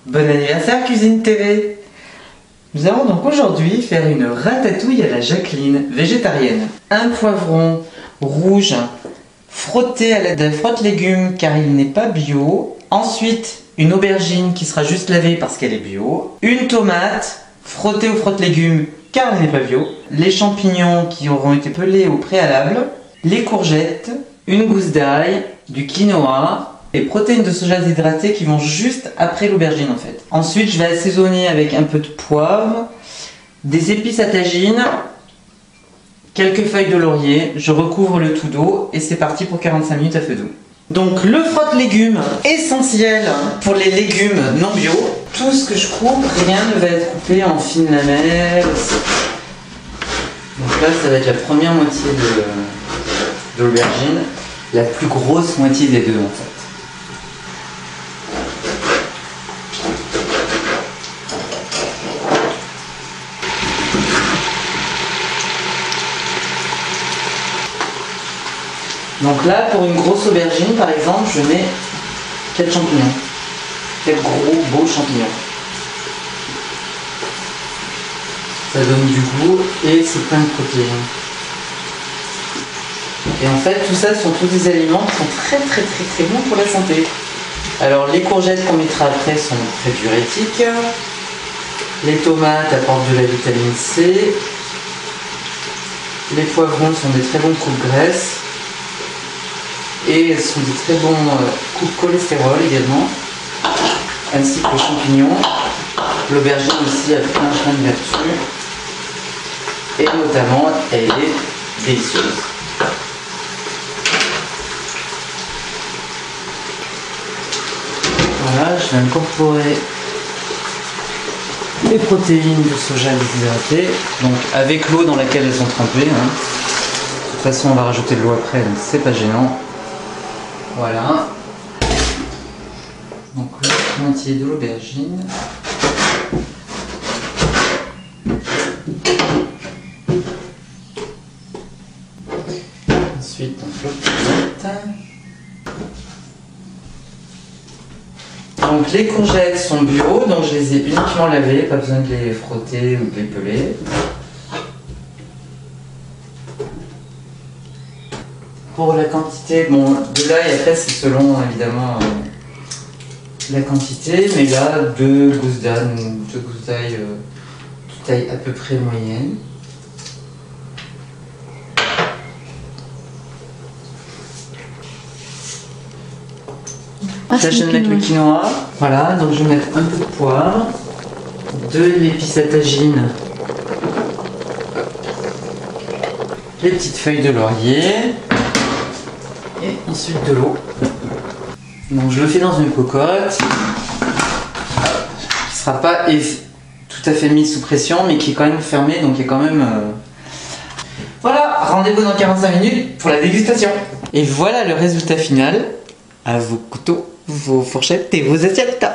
Bon anniversaire Cuisine TV. Nous allons donc aujourd'hui faire une ratatouille à la Jacqueline, végétarienne. Un poivron rouge frotté à l'aide d'un frotte-légumes car il n'est pas bio. Ensuite, une aubergine qui sera juste lavée parce qu'elle est bio. Une tomate frottée au frotte-légumes car elle n'est pas bio. Les champignons qui auront été pelés au préalable. Les courgettes, une gousse d'ail, du quinoa. Les protéines de soja déshydratées qui vont juste après l'aubergine en fait. Ensuite, je vais assaisonner avec un peu de poivre, des épices à tagine, quelques feuilles de laurier. Je recouvre le tout d'eau et c'est parti pour 45 minutes à feu doux. Donc le frotte-légumes, essentiel pour les légumes non bio. Tout ce que je coupe, rien ne va être coupé en fines lamelles. Donc là, ça va être la première moitié de l'aubergine, la plus grosse moitié des deux en fait. Donc là, pour une grosse aubergine, par exemple, je mets 4 champignons. 4 gros, beaux champignons. Ça donne du goût et c'est plein de protéines. Et en fait, tout ça sont tous des aliments qui sont très bons pour la santé. Alors, les courgettes qu'on mettra après sont très diurétiques. Les tomates apportent de la vitamine C. Les poivrons sont des très bons coups de graisse. Et elles sont des très bons coups de cholestérol également, ainsi que les champignons. L'aubergine aussi a plein de vertus, et notamment elle est délicieuse. Voilà, je vais incorporer les protéines de soja déshydratées, donc avec l'eau dans laquelle elles sont trempées. De toute façon, on va rajouter de l'eau après, donc c'est pas gênant. Voilà. Donc la moitié de l'aubergine. Ensuite on flotte. Donc les courgettes sont bio, donc je les ai uniquement lavées, pas besoin de les frotter ou de les peler. Pour la quantité, bon, de l'ail après c'est selon évidemment la quantité, mais là 2 gousses d'ail, de taille à peu près moyenne. Là je vais mettre le quinoa, voilà, donc je vais mettre un peu de poivre, de l'épice à tagine, les petites feuilles de laurier. Et ensuite de l'eau. Donc je le fais dans une cocotte qui ne sera pas tout à fait mise sous pression mais qui est quand même fermée, donc il est quand même... Voilà, rendez-vous dans 45 minutes pour la dégustation. Et voilà le résultat final. À vos couteaux, vos fourchettes et vos assiettes.